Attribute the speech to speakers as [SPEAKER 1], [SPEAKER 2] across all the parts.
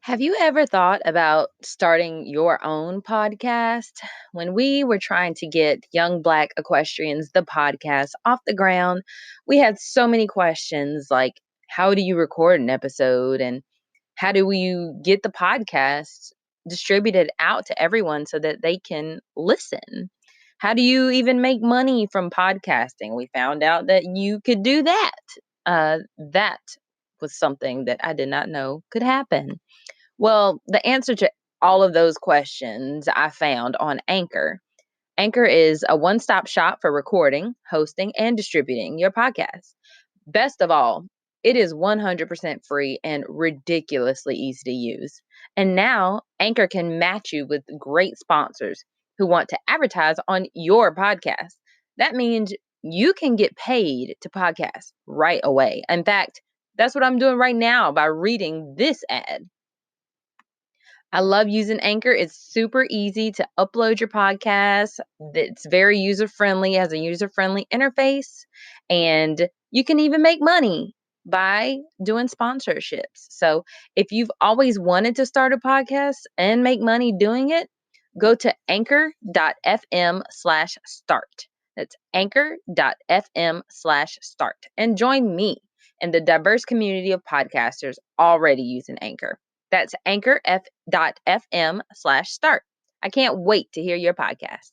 [SPEAKER 1] Have you ever thought about starting your own podcast? When we were trying to get Young Black Equestrians, the podcast, off the ground, we had so many questions like how do you record an episode? And how do you get the podcast distributed out to everyone so that they can listen? How do you even make money from podcasting? We found out that you could do that. That was something that I did not know could happen. Well, the answer to all of those questions I found on Anchor. Anchor is a one stop shop for recording, hosting, and distributing your podcast. Best of all, it is 100% free and ridiculously easy to use. And now, Anchor can match you with great sponsors who want to advertise on your podcast. That means you can get paid to podcast right away. In fact, that's what I'm doing right now by reading this ad. I love using Anchor. It's super easy to upload your podcast. It's very user friendly, has a user friendly interface, and you can even make money by doing sponsorships. So, if you've always wanted to start a podcast and make money doing it, go to anchor.fm/start. That's anchor.fm/start and join me in the diverse community of podcasters already using Anchor. That's anchor.fm/start. I can't wait to hear your podcast.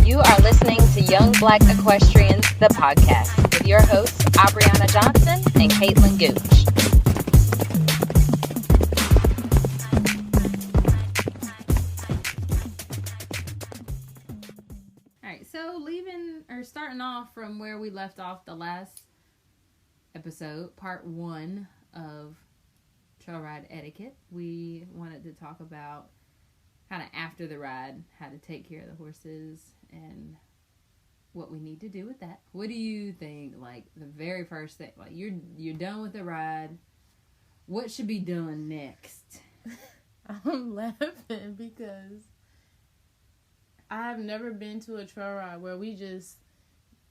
[SPEAKER 1] You are listening to Young Black Equestrians, the podcast, with your hosts, Abriana Johnson and Caitlin Gooch.
[SPEAKER 2] All right, so starting off from where we left off the last episode, part 1 of Trail Ride Etiquette, we wanted to talk about kind of after the ride, how to take care of the horses and what we need to do with that. What do you think, like, the very first thing, like, you're done with the ride, what should be done next?
[SPEAKER 3] I'm laughing because I've never been to a trail ride where we just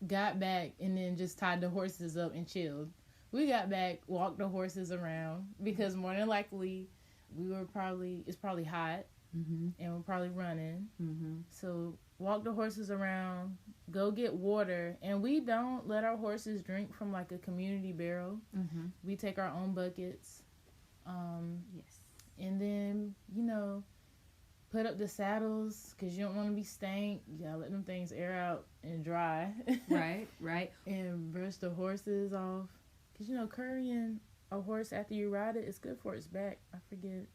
[SPEAKER 3] got back and then just tied the horses up and chilled. We got back, walked the horses around because more than likely it's probably hot, and we're probably running. So walk the horses around, go get water, and we don't let our horses drink from like a community barrel. We take our own buckets.
[SPEAKER 2] Yes.
[SPEAKER 3] And then, put up the saddles because you don't want to be stank. You gotta let them things air out and dry.
[SPEAKER 2] Right.
[SPEAKER 3] And brush the horses off. Because, currying a horse after you ride it is good for its back. I forget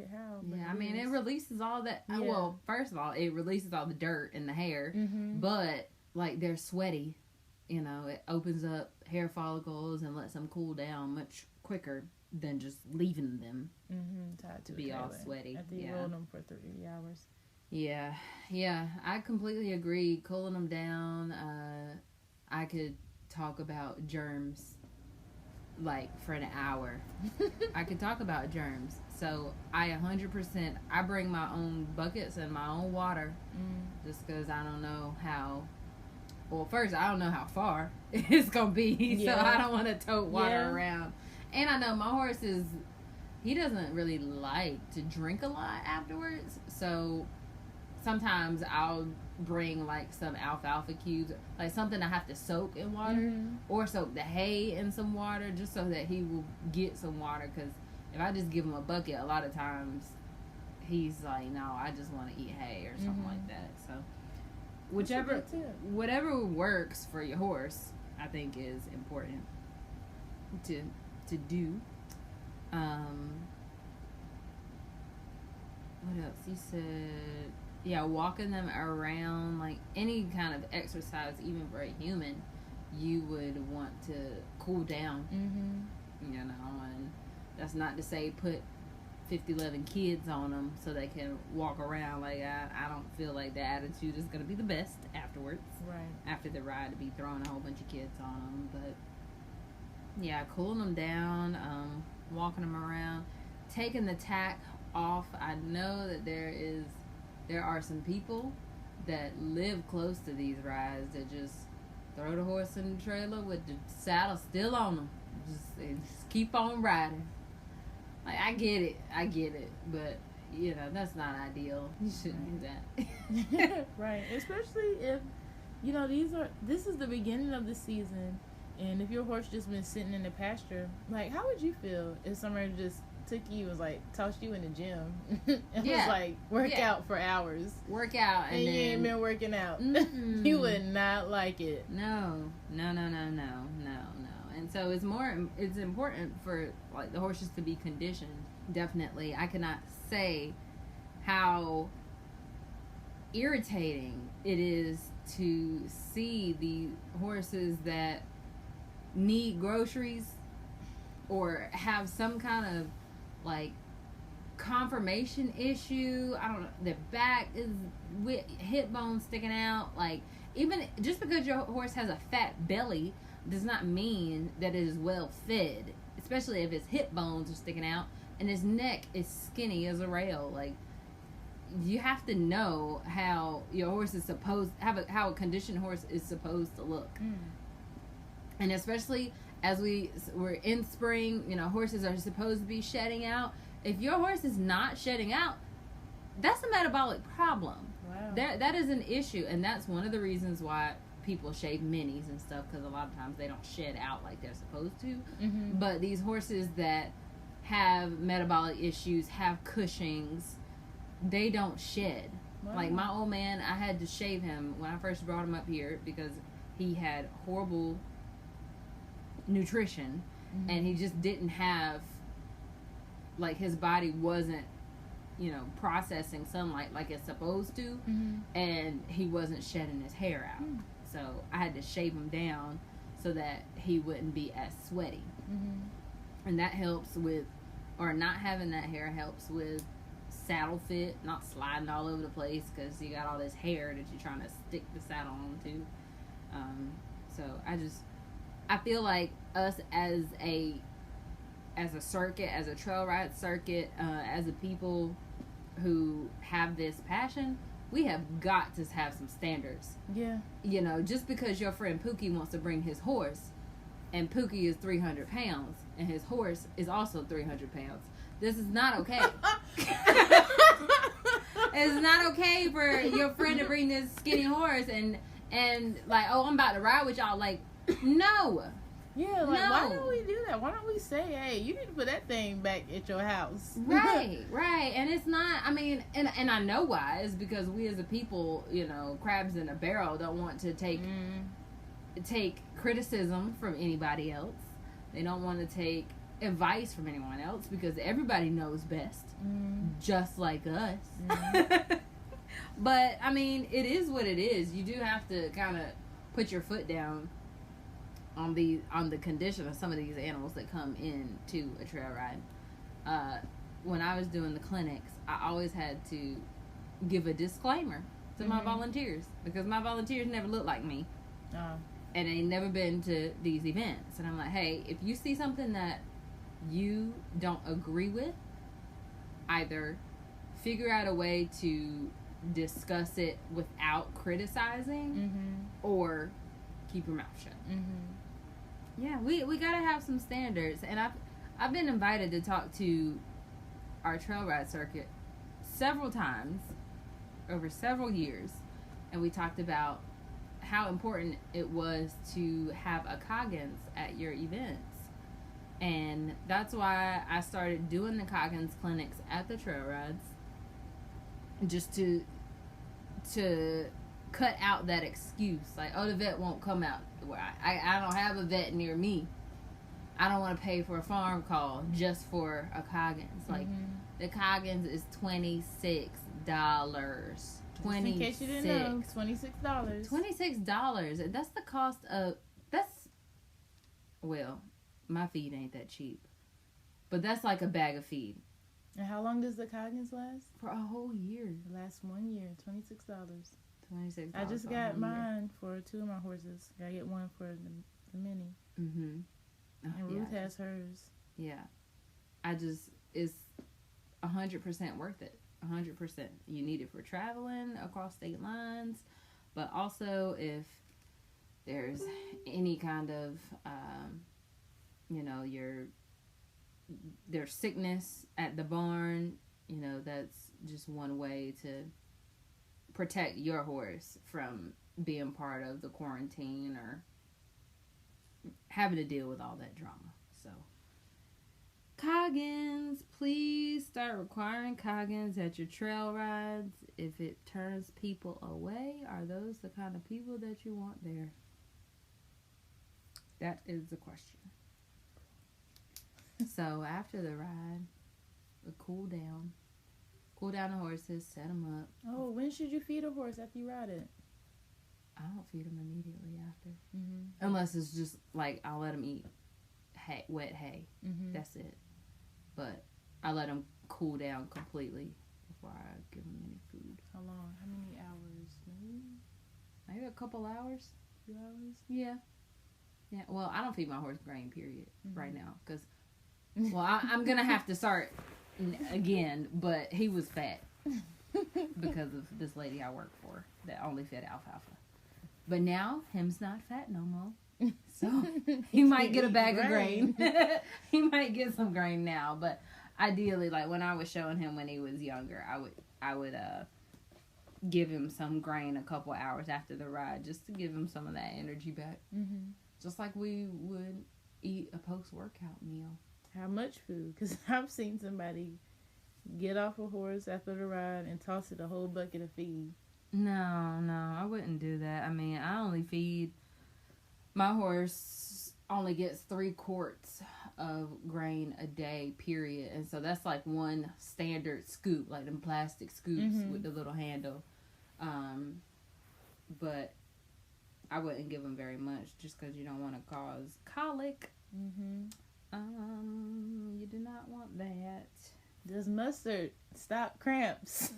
[SPEAKER 3] how.
[SPEAKER 2] Yeah, it releases all that.
[SPEAKER 3] Yeah.
[SPEAKER 2] Well, first of all, it releases all the dirt and the hair. But, like, they're sweaty. It opens up hair follicles and lets them cool down much quicker than just leaving them
[SPEAKER 3] tied
[SPEAKER 2] to be all sweaty.
[SPEAKER 3] After you roll them for 3 hours.
[SPEAKER 2] Yeah, I completely agree. Cooling them down, I could talk about germs like for an hour. I could talk about germs. So I 100%, I bring my own buckets and my own water just because I don't know how. Well, first, I don't know how far it's going to be, so I don't want to tote water around. And I know my horse he doesn't really like to drink a lot afterwards, so sometimes I'll bring like some alfalfa cubes, like something I have to soak in water, or soak the hay in some water just so that he will get some water, because if I just give him a bucket, a lot of times he's like, no, I just want to eat hay or something like that. So whatever works for your horse, I think is important to do. What else? You said, walking them around, like any kind of exercise, even for a human, you would want to cool down. And that's not to say put 11 kids on them so they can walk around. Like, I don't feel like the attitude is going to be the best afterwards.
[SPEAKER 3] Right. After
[SPEAKER 2] the ride, to be throwing a whole bunch of kids on them. But yeah, cooling them down, walking them around, taking the tack off. I know that there are some people that live close to these rides that just throw the horse in the trailer with the saddle still on them. just keep on riding. Like, I get it, but that's not ideal. You shouldn't do that.
[SPEAKER 3] Right, especially if this is the beginning of the season, and if your horse just been sitting in the pasture, like, how would you feel if somebody just took you and was like tossed you in the gym and was like work out for hours,
[SPEAKER 2] and
[SPEAKER 3] you ain't been working out? Mm-hmm. You would not like it.
[SPEAKER 2] No. And so it's important for like the horses to be conditioned. Definitely, I cannot say how irritating it is to see the horses that need groceries or have some kind of like conformation issue. I don't know, their back is with hip bones sticking out. Like, even just because your horse has a fat belly does not mean that it is well fed, especially if his hip bones are sticking out and his neck is skinny as a rail. Like, you have to know how your horse is how a conditioned horse is supposed to look. And especially as we're in spring, horses are supposed to be shedding out. If your horse is not shedding out, that's a metabolic problem.
[SPEAKER 3] Wow.
[SPEAKER 2] That is an issue, and that's one of the reasons why people shave minis and stuff, because a lot of times they don't shed out like they're supposed to.
[SPEAKER 3] Mm-hmm.
[SPEAKER 2] But these horses that have metabolic issues, have Cushing's, they don't shed. Wow. Like my old man, I had to shave him when I first brought him up here because he had horrible nutrition, and he just didn't have, like, his body wasn't processing sunlight like it's supposed to, and he wasn't shedding his hair out. So I had to shave him down so that he wouldn't be as sweaty. And that helps with, or not having that hair helps with saddle fit, not sliding all over the place because you got all this hair that you're trying to stick the saddle onto. So I feel like us as a circuit, as a trail ride circuit, as a people who have this passion, we have got to have some standards.
[SPEAKER 3] Yeah.
[SPEAKER 2] Just because your friend Pookie wants to bring his horse, and Pookie is 300 pounds, and his horse is also 300 pounds. This is not okay. It's not okay for your friend to bring this skinny horse and like, oh, I'm about to ride with y'all. Like, no.
[SPEAKER 3] Yeah, like, no. Why don't we do that? Why don't we say, hey, you need to put that thing back at your house?
[SPEAKER 2] Right. And it's not, I mean, and I know why. It's because we as a people, crabs in a barrel, don't want to take criticism from anybody else. They don't want to take advice from anyone else because everybody knows best, just like us. But, I mean, it is what it is. You do have to kind of put your foot down on the condition of some of these animals that come into a trail ride. When I was doing the clinics, I always had to give a disclaimer to my volunteers because my volunteers never look like me. And they never been to these events. And I'm like, hey, if you see something that you don't agree with, either figure out a way to discuss it without criticizing, or keep your mouth shut. Yeah, we gotta have some standards, and I've been invited to talk to our trail ride circuit several times over several years, and we talked about how important it was to have a Coggins at your events. And that's why I started doing the Coggins clinics at the trail rides, just to cut out that excuse, like, oh, the vet won't come out. I don't have a vet near me. I don't want to pay for a farm call just for a Coggins. Like, the Coggins is $26.
[SPEAKER 3] Just in case you didn't know, $26.
[SPEAKER 2] $26. That's the cost of, well, my feed ain't that cheap. But that's like a bag of feed.
[SPEAKER 3] And how long does the Coggins last?
[SPEAKER 2] For a whole year.
[SPEAKER 3] It lasts 1 year, $26.
[SPEAKER 2] $26.
[SPEAKER 3] I just got mine for 2 of my horses. I get one for the mini. And Ruth has hers.
[SPEAKER 2] Yeah. It's 100% worth it. 100%. You need it for traveling across state lines, but also if there's any kind of you know, there's sickness at the barn, you know, that's just one way to protect your horse from being part of the quarantine or having to deal with all that drama. So, Coggins, please start requiring Coggins at your trail rides. If it turns people away, are those the kind of people that you want there? That is the question. So after the ride, we cool down the horses, set them up.
[SPEAKER 3] Oh, when should you feed a horse after you ride it?
[SPEAKER 2] I don't feed them immediately after,
[SPEAKER 3] Mm-hmm.
[SPEAKER 2] unless it's just like I'll let them eat wet hay.
[SPEAKER 3] Mm-hmm.
[SPEAKER 2] That's it. But I let them cool down completely before I give them any food.
[SPEAKER 3] How long? How many hours?
[SPEAKER 2] Maybe a couple hours.
[SPEAKER 3] 2 hours?
[SPEAKER 2] Yeah. Yeah. Well, I don't feed my horse grain, period, right now, because I'm gonna have to start again. But he was fat because of this lady I work for that only fed alfalfa. But now him's not fat no more, so he might get a bag of grain. He might get some grain now, but ideally, like when I was showing him when he was younger, I would give him some grain a couple hours after the ride just to give him some of that energy back.
[SPEAKER 3] Mm-hmm.
[SPEAKER 2] Just like we would eat a post-workout meal.
[SPEAKER 3] How much food? Because I've seen somebody get off a horse after the ride and toss it a whole bucket of feed.
[SPEAKER 2] No, I wouldn't do that. I mean, I only feed... My horse only gets 3 quarts of grain a day, period. And so that's like one standard scoop, like them plastic scoops with the little handle. But I wouldn't give them very much just because you don't want to cause colic.
[SPEAKER 3] Mm-hmm.
[SPEAKER 2] You do not want that.
[SPEAKER 3] Does mustard stop cramps?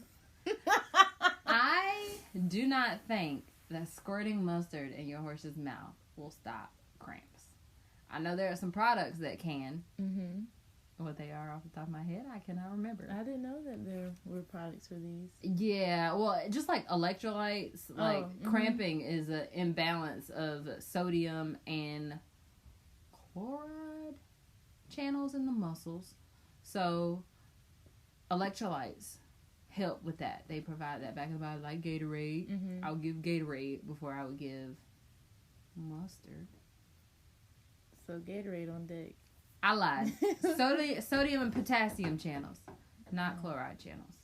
[SPEAKER 2] I do not think that squirting mustard in your horse's mouth will stop cramps. I know there are some products that can.
[SPEAKER 3] Mm-hmm.
[SPEAKER 2] What they are off the top of my head, I cannot remember.
[SPEAKER 3] I didn't know that there were products for these.
[SPEAKER 2] Yeah, well, just like electrolytes, cramping is an imbalance of sodium and chloride channels in the muscles. So electrolytes help with that. They provide that back in the body, like Gatorade.
[SPEAKER 3] Mm-hmm.
[SPEAKER 2] I'll give Gatorade before I would give mustard.
[SPEAKER 3] So Gatorade on deck.
[SPEAKER 2] I lied. Sodium and potassium channels, not chloride channels.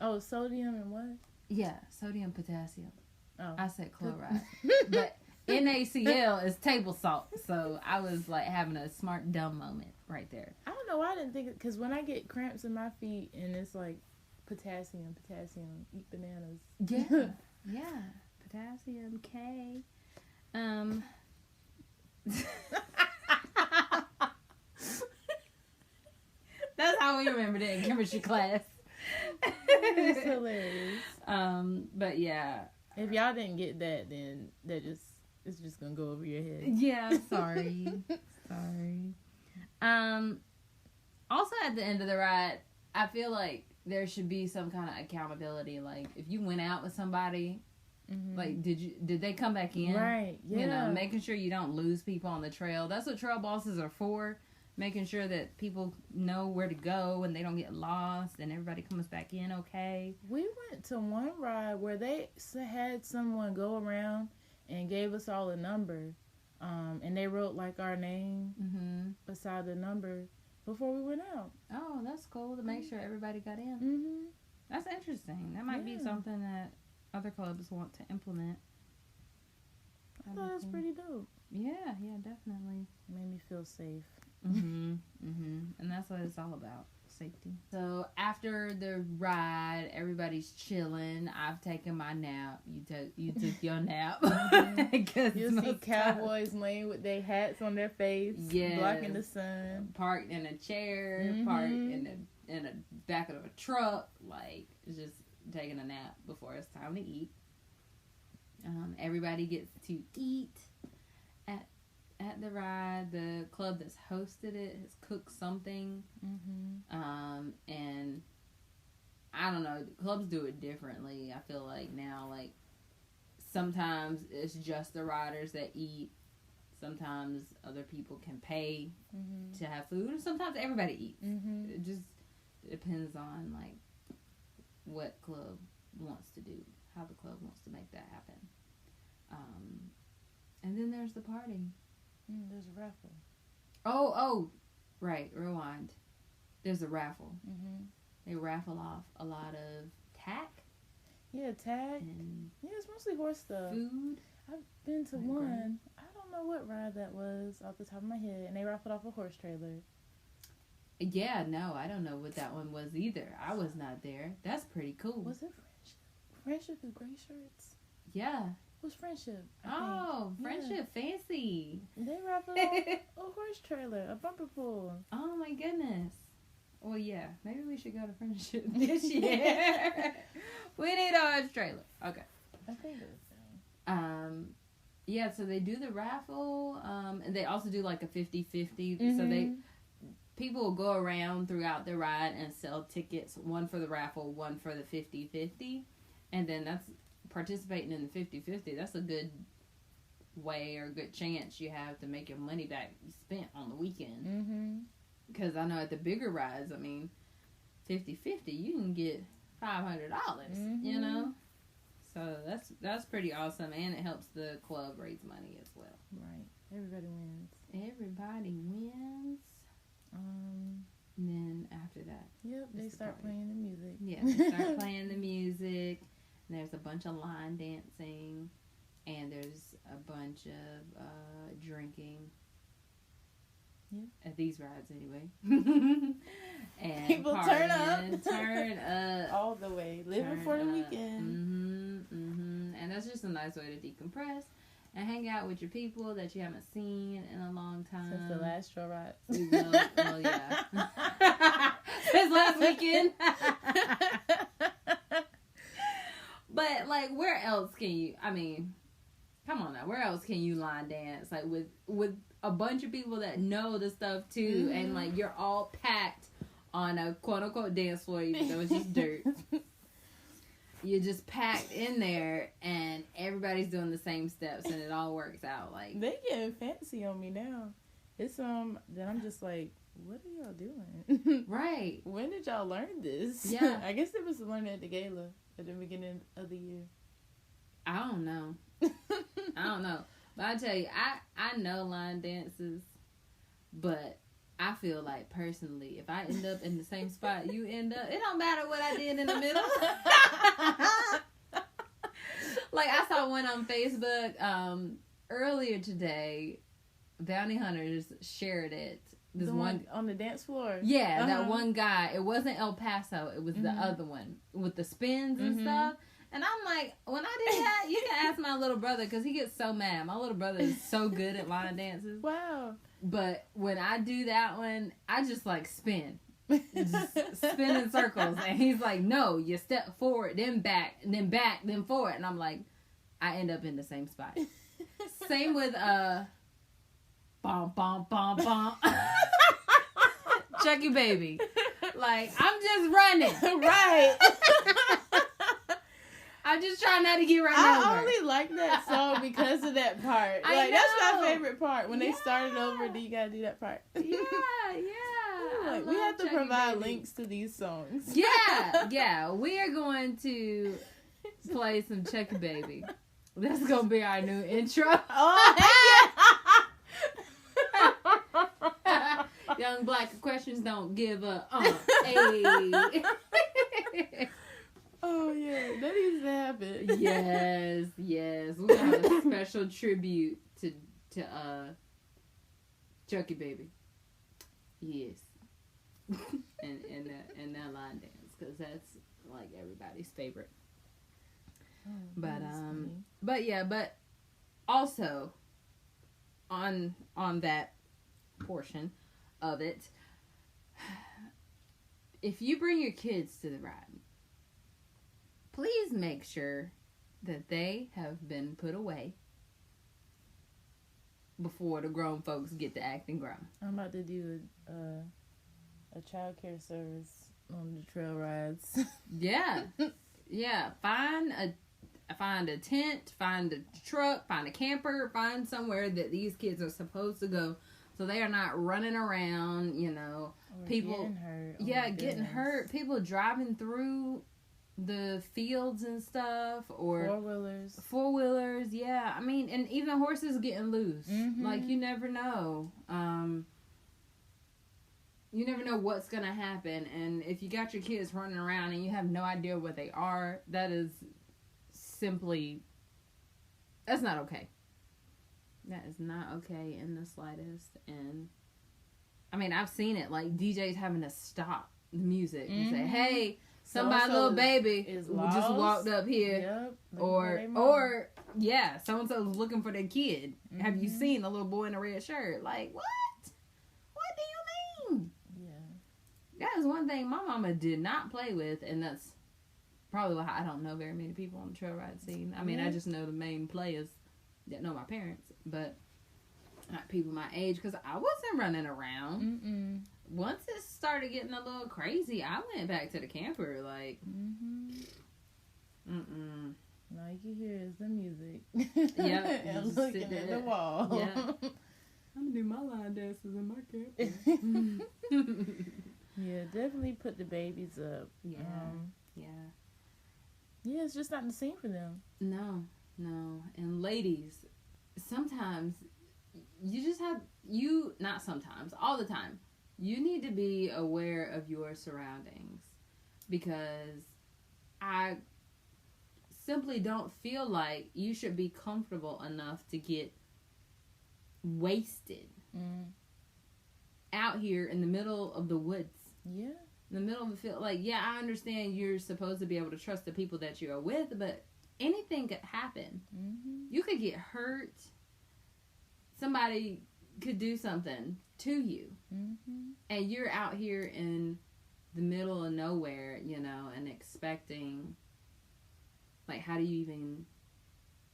[SPEAKER 3] Oh, sodium and what?
[SPEAKER 2] Yeah, sodium, potassium.
[SPEAKER 3] Oh.
[SPEAKER 2] I said chloride. But NaCl is table salt. So I was like having a smart dumb moment right there.
[SPEAKER 3] I don't know why I didn't think it, because when I get cramps in my feet and it's like potassium, eat bananas.
[SPEAKER 2] Yeah. Potassium, K. That's how we remembered it in chemistry class.
[SPEAKER 3] It's hilarious.
[SPEAKER 2] But yeah.
[SPEAKER 3] If y'all didn't get that, then it's just gonna go over your head.
[SPEAKER 2] Yeah, sorry. Also at the end of the ride, I feel like there should be some kind of accountability. Like if you went out with somebody, like did they come back in?
[SPEAKER 3] Right. Yeah.
[SPEAKER 2] You know, making sure you don't lose people on the trail. That's what trail bosses are for. Making sure that people know where to go and they don't get lost and everybody comes back in okay.
[SPEAKER 3] We went to one ride where they had someone go around and gave us all a number, and they wrote like our name beside the number before we went out.
[SPEAKER 2] Oh, that's cool to make sure everybody got in.
[SPEAKER 3] Mm-hmm.
[SPEAKER 2] That's interesting. That might be something that other clubs want to implement.
[SPEAKER 3] I thought that's pretty dope.
[SPEAKER 2] Yeah, definitely.
[SPEAKER 3] Made me feel safe.
[SPEAKER 2] And that's what it's all about, safety. So after the ride, everybody's chilling. I've taken my nap. You took your nap.
[SPEAKER 3] You'll see cowboys laying with their hats on their face, blocking the sun.
[SPEAKER 2] Parked in a chair, parked in the back of a truck, like just taking a nap before it's time to eat. Everybody gets to eat at the ride. The club that's hosted it has cooked something. And I don't know, clubs do it differently. I feel like now, like sometimes it's just the riders that eat. Sometimes other people can pay to have food, and sometimes everybody eats. It just depends on like what club wants to do, how the club wants to make that happen. And then there's the party.
[SPEAKER 3] There's a raffle.
[SPEAKER 2] Oh, right. Rewind. There's a raffle.
[SPEAKER 3] Mm-hmm.
[SPEAKER 2] They raffle off a lot of tack.
[SPEAKER 3] Yeah, tag. Yeah, it's mostly horse stuff.
[SPEAKER 2] Food.
[SPEAKER 3] I've been to one. I don't know what ride that was off the top of my head, and they raffled off a horse trailer.
[SPEAKER 2] Yeah, no, I don't know what that one was either. I was not there. That's pretty cool.
[SPEAKER 3] Was it Friendship? Friendship is gray shirts?
[SPEAKER 2] Yeah.
[SPEAKER 3] It was Friendship.
[SPEAKER 2] Friendship, fancy.
[SPEAKER 3] They raffled off a horse trailer, a bumper pool.
[SPEAKER 2] Oh my goodness. Well, yeah, maybe we should go to Friendship this year. We need a horse trailer. Okay.
[SPEAKER 3] I think it was
[SPEAKER 2] yeah, so they do the raffle, and they also do like a 50-50. So people will go around throughout the ride and sell tickets, one for the raffle, one for the 50-50. And then that's participating in the 50-50. That's a good way or a good chance you have to make your money back you spent on the weekend. Because I know at the bigger rides, I mean, 50-50, you can get $500, you know? So that's pretty awesome, and it helps the club raise money as well.
[SPEAKER 3] Right. Everybody wins.
[SPEAKER 2] Everybody wins. And then after that,
[SPEAKER 3] they start playing the music.
[SPEAKER 2] Yeah, they start playing the music. And there's a bunch of line dancing, and there's a bunch of drinking. Yeah. At these rides, anyway. And
[SPEAKER 3] people
[SPEAKER 2] partying,
[SPEAKER 3] turn up all the way, living for the weekend.
[SPEAKER 2] And that's just a nice way to decompress and hang out with your people that you haven't seen in a long time.
[SPEAKER 3] Since the last show ride.
[SPEAKER 2] Well, yeah. Since last weekend. But, like, where else can you, I mean, come on now, where else can you line dance? Like, with a bunch of people that know the stuff, too, and, like, you're all packed on a quote-unquote dance floor, even though it's just dirt. You're just packed in there, and everybody's doing the same steps, and it all works out. Like,
[SPEAKER 3] they getting fancy on me now. It's then I'm just like, what are y'all doing?
[SPEAKER 2] Right.
[SPEAKER 3] When did y'all learn this?
[SPEAKER 2] Yeah.
[SPEAKER 3] I guess it was learning at the gala at the beginning of the year.
[SPEAKER 2] I don't know. But I tell you, I know line dances, but I feel like personally, if I end up in the same spot you end up, it don't matter what I did in the middle. Like, I saw one on Facebook earlier today. Bounty Hunters shared it. This one
[SPEAKER 3] on the dance floor.
[SPEAKER 2] Yeah, that one guy. It wasn't El Paso. It was the other one with the spins and stuff. And I'm like, when I did that, you can ask my little brother because he gets so mad. My little brother is so good at line dances.
[SPEAKER 3] Wow.
[SPEAKER 2] But when I do that one, I just like spin. Just spin in circles. And he's like, no, you step forward, then back, then forward. And I'm like, I end up in the same spot. Same with bom, bom, bom, bom. Chucky Baby. Like, I'm just running.
[SPEAKER 3] Right.
[SPEAKER 2] I'm just trying not to get run over.
[SPEAKER 3] I only like that song because of that part. Like, that's my favorite part. When they started over, you gotta do that part.
[SPEAKER 2] Yeah.
[SPEAKER 3] Like, we have to provide links to these songs.
[SPEAKER 2] Yeah. We are going to play some Chucky Baby. That's gonna be our new intro. Young Black questions don't give up. Hey.
[SPEAKER 3] Oh, yeah. That needs to happen.
[SPEAKER 2] Yes. We're going to have a special tribute to Chucky Baby. Yes. and that line dance, because that's, like, everybody's favorite. But also, on that portion of it, if you bring your kids to the ride, please make sure that they have been put away before the grown folks get to acting grown.
[SPEAKER 3] I'm about to do a child care service on the trail rides.
[SPEAKER 2] Yeah. Find find a tent, find a truck, find a camper, find somewhere that these kids are supposed to go, so they are not running around. Or people
[SPEAKER 3] getting hurt.
[SPEAKER 2] Getting hurt. People driving through the fields and stuff, or four wheelers. Yeah, I mean, and even horses getting loose. Like, you never know. You never know what's gonna happen, and if you got your kids running around and you have no idea where they are, that is simply, that's not okay. That is not okay in the slightest. And I mean, I've seen it, like DJs having to stop the music and say, "Hey, somebody's little baby just walked up here," or so and so's looking for their kid. Have you seen a little boy in a red shirt? Like, what? What do you mean? Yeah, that is one thing my mama did not play with, and that's probably why I don't know very many people on the trail ride scene. I mean, I just know the main players that know my parents, but not people my age, because I wasn't running around. Once it started getting a little crazy, I went back to the camper, like,
[SPEAKER 3] All you can hear is the music.
[SPEAKER 2] Yep.
[SPEAKER 3] And looking at the wall.
[SPEAKER 2] Yeah. I'm gonna do my line dances in my camper.
[SPEAKER 3] Yeah, definitely put the babies up. Yeah, it's just not the same for them.
[SPEAKER 2] No. And ladies, sometimes you just have, not sometimes, all the time, you need to be aware of your surroundings, because I simply don't feel like you should be comfortable enough to get wasted out here in the middle of the woods.
[SPEAKER 3] Yeah.
[SPEAKER 2] In the middle of the field. Like, yeah, I understand you're supposed to be able to trust the people that you are with, but anything could happen. You could get hurt. Somebody could do something to you. And you're out here in the middle of nowhere, and expecting, like, how do you even...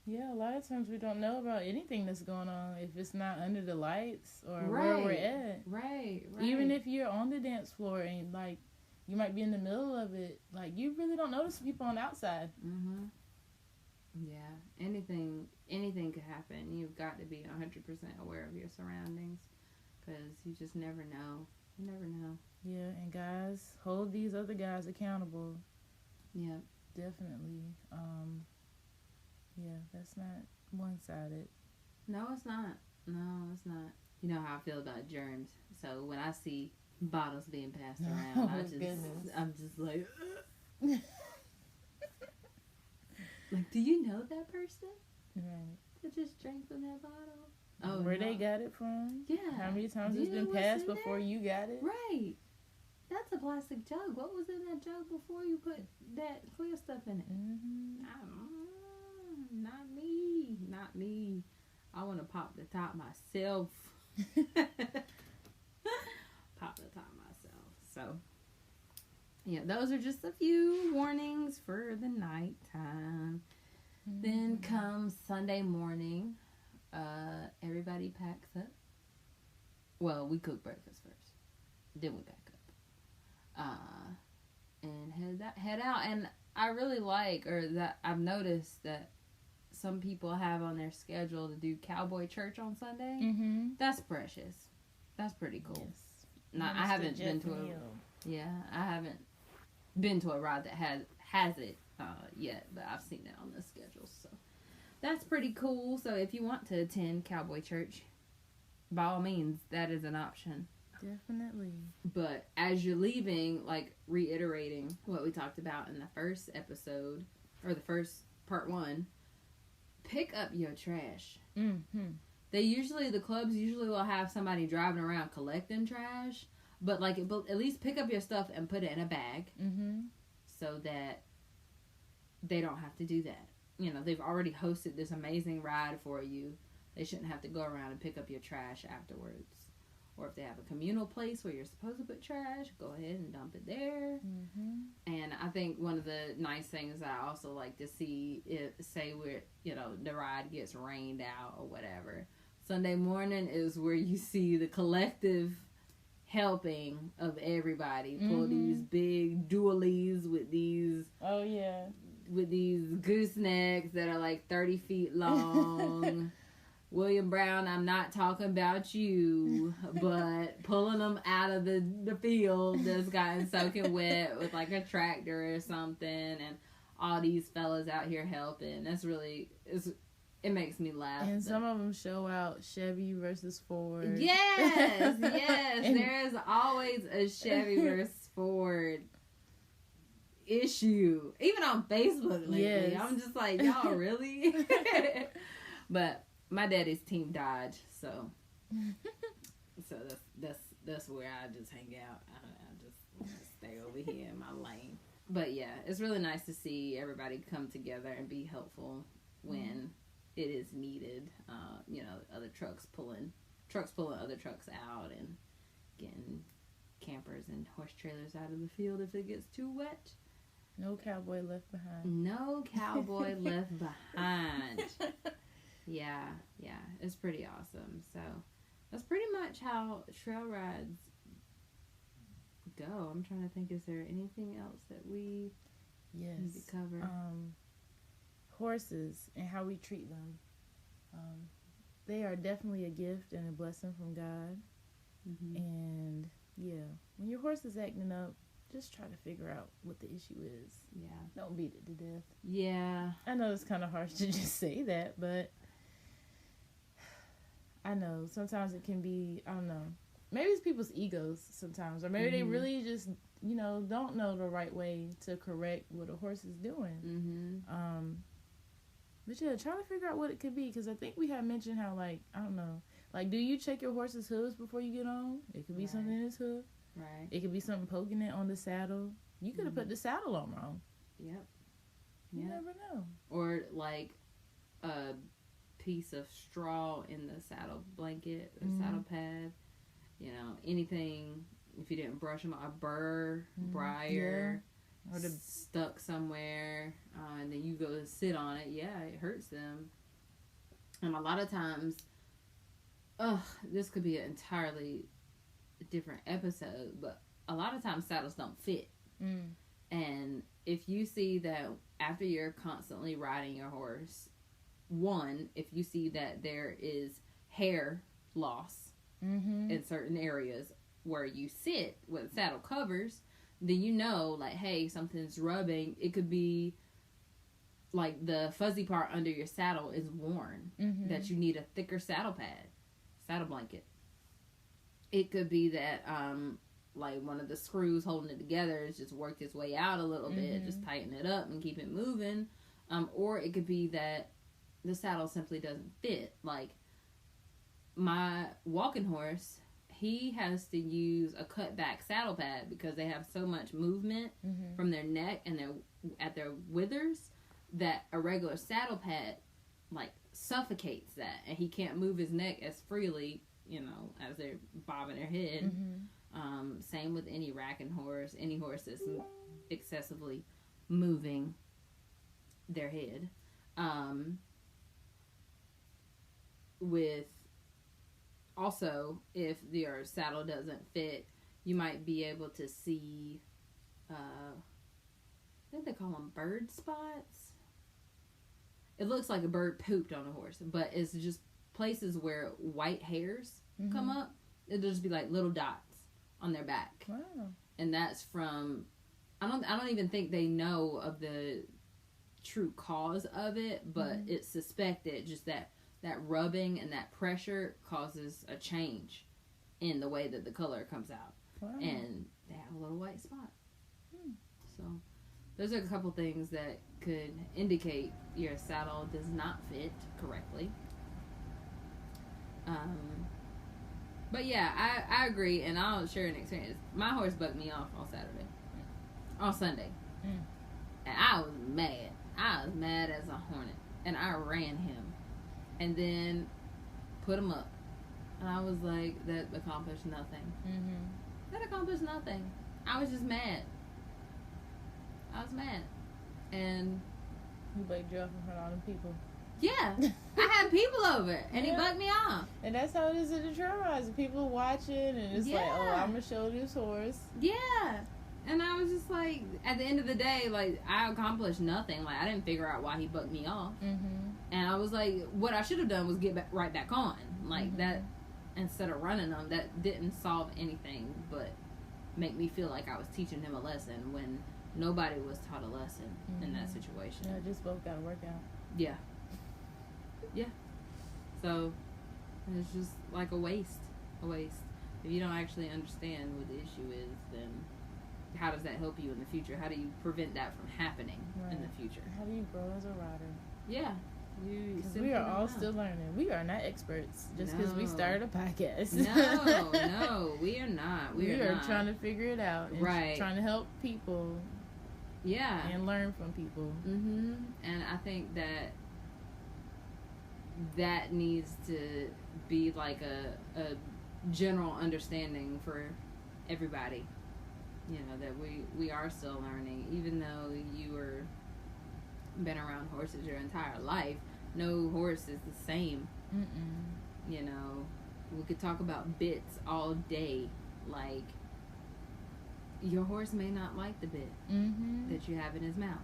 [SPEAKER 3] Yeah, a lot of times we don't know about anything that's going on if it's not under the lights or where we're at. Right. Even if you're on the dance floor and, like, you might be in the middle of it, like, you really don't notice people on the outside.
[SPEAKER 2] Yeah, anything could happen. You've got to be 100% aware of your surroundings, because you just never know. You never know.
[SPEAKER 3] Yeah, and guys, hold these other guys accountable.
[SPEAKER 2] Yeah.
[SPEAKER 3] Definitely. Yeah, that's not one-sided.
[SPEAKER 2] No, it's not. You know how I feel about germs. So when I see bottles being passed around, I'm just like, like, do you know that person?
[SPEAKER 3] Right.
[SPEAKER 2] That just drank from that bottle?
[SPEAKER 3] Oh, where they got it from?
[SPEAKER 2] Yeah.
[SPEAKER 3] How many times it's been passed before you got it?
[SPEAKER 2] Right. That's a plastic jug. What was in that jug before you put that clear stuff in it? Not me. I want to pop the top myself. Pop the top myself. So, yeah, those are just a few warnings for the nighttime. Then comes Sunday morning. Everybody packs up. Well, we cook breakfast first. Then we pack up. And head out. And I really that I've noticed that some people have on their schedule to do cowboy church on Sunday. That's precious. That's pretty cool.
[SPEAKER 3] Yes.
[SPEAKER 2] I haven't been to I haven't been to a ride that has it yet, but I've seen it on the schedule. So that's pretty cool. So if you want to attend cowboy church, by all means, that is an option.
[SPEAKER 3] Definitely.
[SPEAKER 2] But as you're leaving, like, reiterating what we talked about in the first episode, or the first part 1, pick up your trash. The clubs usually will have somebody driving around collecting trash, but, like, at least pick up your stuff and put it in a bag, so that they don't have to do that. They've already hosted this amazing ride for you. They shouldn't have to go around and pick up your trash afterwards. Or if they have a communal place where you're supposed to put trash, go ahead and dump it there. And I think one of the nice things I also like to see is, say we're, the ride gets rained out or whatever. Sunday morning is where you see the collective helping of everybody pull these big dualies with these with these goosenecks that are like 30 feet long. William Brown, I'm not talking about you, but pulling them out of the field that's gotten soaking wet with like a tractor or something, and all these fellas out here helping. That's really, it makes me laugh.
[SPEAKER 3] And some of them show out Chevy versus Ford.
[SPEAKER 2] Yes, there is always a Chevy versus Ford issue. Even on Facebook lately. Yes. I'm just like, y'all really? But my daddy's team Dodge, so that's where I just hang out. I just stay over here in my lane. But yeah, it's really nice to see everybody come together and be helpful when it is needed. Other trucks pulling other trucks out and getting campers and horse trailers out of the field if it gets too wet.
[SPEAKER 3] No cowboy left behind.
[SPEAKER 2] No cowboy left behind. Yeah, it's pretty awesome. So that's pretty much how trail rides go. I'm trying to think, is there anything else that we need to cover?
[SPEAKER 3] Horses and how we treat them. They are definitely a gift and a blessing from God. Mm-hmm. And when your horse is acting up, just try to figure out what the issue is.
[SPEAKER 2] Yeah.
[SPEAKER 3] Don't beat it to death.
[SPEAKER 2] Yeah.
[SPEAKER 3] I know it's kind of harsh to just say that, but I know sometimes it can be, I don't know, maybe it's people's egos sometimes, or maybe they really just, don't know the right way to correct what a horse is doing. Mm-hmm. But yeah, try to figure out what it could be, because I think we had mentioned how, like, I don't know, like, do you check your horse's hooves before you get on? It could be something in his hoof.
[SPEAKER 2] Right.
[SPEAKER 3] It could be something poking it on the saddle. You could have put the saddle on wrong.
[SPEAKER 2] Yep.
[SPEAKER 3] You never know.
[SPEAKER 2] Or like a piece of straw in the saddle blanket or saddle pad. Anything. If you didn't brush them, a burr, briar, or stuck somewhere, and then you go to sit on it. Yeah, it hurts them. And a lot of times, this could be an entirely different episode, but a lot of times saddles don't fit. And if you see that after you're constantly riding your horse, if you see that there is hair loss in certain areas where you sit with saddle covers, then like, hey, something's rubbing. It could be like the fuzzy part under your saddle is worn, that you need a thicker saddle blanket. It could be that, like, one of the screws holding it together has just worked its way out a little bit. Just tighten it up and keep it moving. Or it could be that the saddle simply doesn't fit. Like, my walking horse, he has to use a cut-back saddle pad because they have so much movement from their neck and at their withers that a regular saddle pad, like, suffocates that. And he can't move his neck as freely, as they're bobbing their head. Same with any racking horse, any horse that's excessively moving their head. With also, if your saddle doesn't fit, you might be able to see, I think they call them bird spots. It looks like a bird pooped on a horse, but it's just places where white hairs come up. It'll just be like little dots on their back. Wow. And that's from, I don't even think they know of the true cause of it, but it's suspected just that rubbing and that pressure causes a change in the way that the color comes out. Wow. And they have a little white spot. So those are a couple things that could indicate your saddle does not fit correctly. But yeah, I agree, and I'll share an experience. My horse bucked me off on Sunday. And I was mad. I was mad as a hornet. And I ran him. And then put him up. And I was like, that accomplished nothing. That accomplished nothing. I was just mad. I was mad. And
[SPEAKER 3] he bucked you off in front of all the people.
[SPEAKER 2] Yeah. I had people over, and he bucked me off.
[SPEAKER 3] And that's how it is at the trail rides. People watching, and it's like, oh, I'm going to show this horse.
[SPEAKER 2] Yeah. And I was just like, at the end of the day, like, I accomplished nothing. Like, I didn't figure out why he bucked me off.
[SPEAKER 3] Mm-hmm.
[SPEAKER 2] And I was like, what I should have done was get right back on. Like, that, instead of running them, that didn't solve anything but make me feel like I was teaching him a lesson when nobody was taught a lesson in that situation.
[SPEAKER 3] Yeah, just both got to work out.
[SPEAKER 2] Yeah. Yeah. So, it's just like a waste. A waste. If you don't actually understand what the issue is, then how does that help you in the future? How do you prevent that from happening in the future?
[SPEAKER 3] How do you grow as a rider?
[SPEAKER 2] Yeah.
[SPEAKER 3] Because we are all still learning. We are not experts just because we started a podcast.
[SPEAKER 2] No, we are not. We are not.
[SPEAKER 3] trying to figure it out. And trying to help people.
[SPEAKER 2] Yeah.
[SPEAKER 3] And learn from people.
[SPEAKER 2] Mm-hmm. And I think that needs to be like a general understanding for everybody. You know, that we are still learning. Even though you were been around horses your entire life, no horse is the same. Mm-mm. You know, we could talk about bits all day. Like, your horse may not like the bit that you have in his mouth.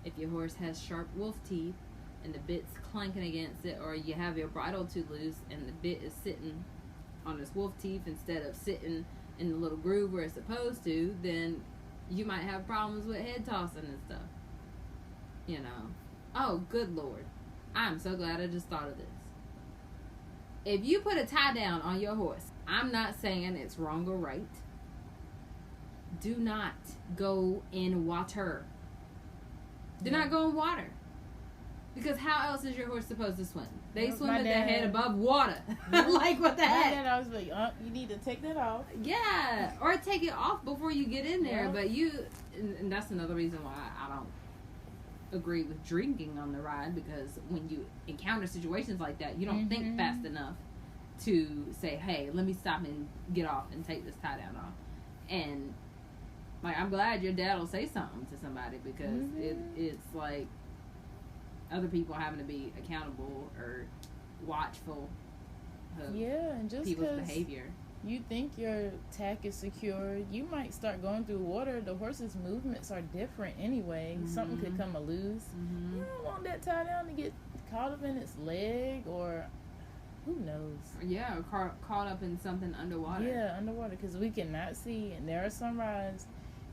[SPEAKER 2] If your horse has sharp wolf teeth and the bit's clanking against it, or you have your bridle too loose and the bit is sitting on its wolf teeth instead of sitting in the little groove where it's supposed to, then you might have problems with head tossing and stuff. You know. Oh, good Lord. I'm so glad I just thought of this. If you put a tie down on your horse, I'm not saying it's wrong or right. Do not go in water. Do not go in water. Because how else is your horse supposed to swim? They swim with their head above water. Like, what the heck?
[SPEAKER 3] And I was like, you need to take that off.
[SPEAKER 2] Yeah. Or take it off before you get in there. Yeah. But and that's another reason why I don't agree with drinking on the ride, because when you encounter situations like that, you don't think fast enough to say, hey, let me stop and get off and take this tie down off. And, like, I'm glad your dad will say something to somebody, because it's like other people having to be accountable or watchful of
[SPEAKER 3] and just
[SPEAKER 2] people's behavior.
[SPEAKER 3] You think your tack is secure, you might start going through water. The horse's movements are different anyway. Something could come loose. You don't want that tie down to get caught up in its leg, or who knows.
[SPEAKER 2] Yeah, or caught up in something underwater.
[SPEAKER 3] Yeah, underwater, because we cannot see, and there are some rides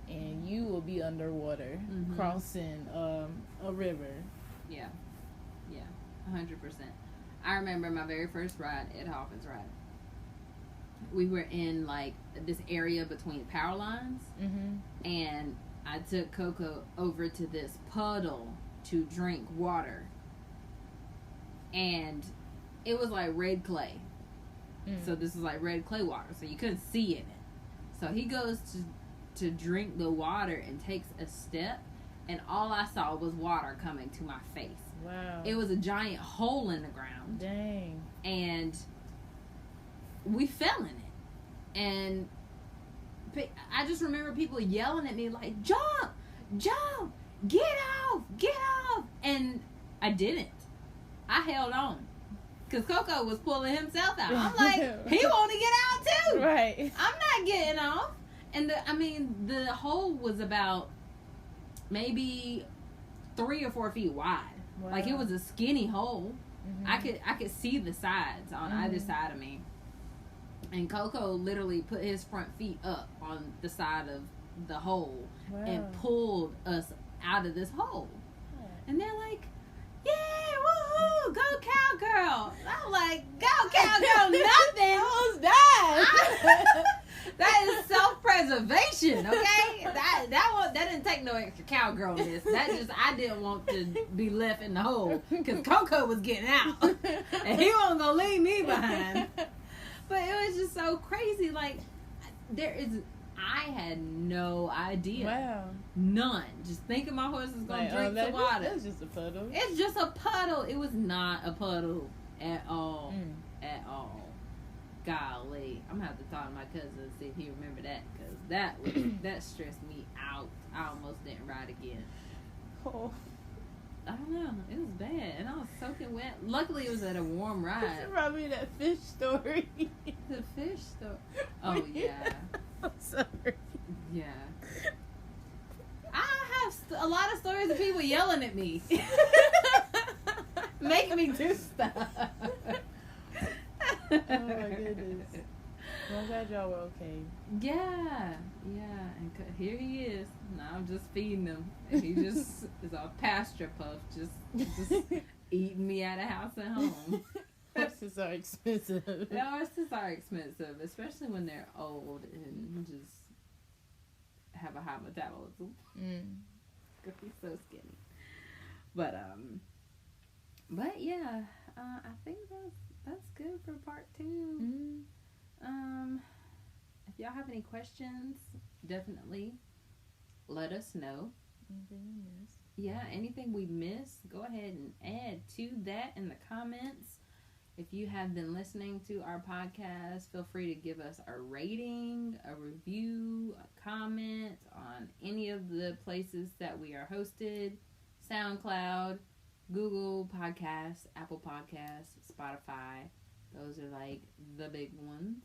[SPEAKER 3] and you will be underwater crossing a river.
[SPEAKER 2] Yeah, 100%. I remember my very first ride, Ed Hawkins' ride. We were in, like, this area between power lines, and I took Coco over to this puddle to drink water, and it was like red clay. So this is like red clay water, so you couldn't see in it. So he goes to drink the water and takes a step, and all I saw was water coming to my face.
[SPEAKER 3] Wow.
[SPEAKER 2] It was a giant hole in the ground.
[SPEAKER 3] Dang.
[SPEAKER 2] And we fell in it. And I just remember people yelling at me like, jump, jump, get off. And I didn't. I held on. Because Coco was pulling himself out. I'm like, he want to get out too.
[SPEAKER 3] Right.
[SPEAKER 2] I'm not getting off. And the hole was about maybe 3 or 4 feet wide. Wow. Like, it was a skinny hole. I could see the sides on either side of me. And Coco literally put his front feet up on the side of the hole and pulled us out of this hole. And they're like, yay, woohoo, go cowgirl. I'm like, go cowgirl, nothing.
[SPEAKER 3] Who's that?
[SPEAKER 2] That is self-preservation, okay? That didn't take no extra cowgirlness. I didn't want to be left in the hole because Coco was getting out, and he wasn't gonna leave me behind. But it was just so crazy. Like, I had no idea.
[SPEAKER 3] Wow.
[SPEAKER 2] None. Just thinking my horse is gonna drink some water.
[SPEAKER 3] That's just a puddle.
[SPEAKER 2] It's just a puddle. It was not a puddle at all. At all. Golly, I'm gonna have to talk to my cousin and see if he remember that, because that stressed me out. I almost didn't ride again.
[SPEAKER 3] Oh.
[SPEAKER 2] I don't know. It was bad, and I was soaking wet. Luckily, it was at a warm ride.
[SPEAKER 3] You brought me that fish story.
[SPEAKER 2] The fish story. Oh yeah.
[SPEAKER 3] I'm sorry.
[SPEAKER 2] Yeah. a lot of stories of people yelling at me. Make me do stuff.
[SPEAKER 3] Oh my goodness. Well, I'm glad y'all were okay.
[SPEAKER 2] Yeah. And here he is. Now I'm just feeding him. And he just is a pasture puff, just eating me out of house and home.
[SPEAKER 3] Horses are expensive.
[SPEAKER 2] The horses are expensive, especially when they're old and just have a high metabolism. Because he's so skinny. But yeah, I think that's good for part 2. If y'all have any questions, definitely let us know.
[SPEAKER 3] Anything we missed?
[SPEAKER 2] Yeah, anything we missed, go ahead and add to that in the comments. If you have been listening to our podcast, feel free to give us a rating, a review, a comment on any of the places that we are hosted. SoundCloud, Google Podcasts, Apple Podcasts, Spotify. Those are like the big ones.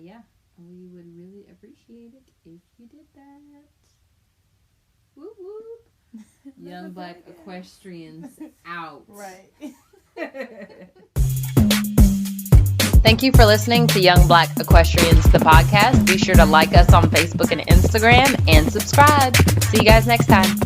[SPEAKER 2] Yeah, we would really appreciate it if you did that. Whoop whoop. Young Black Equestrians out.
[SPEAKER 3] Right.
[SPEAKER 1] Thank you for listening to Young Black Equestrians, the podcast. Be sure to like us on Facebook and Instagram and subscribe. See you guys next time.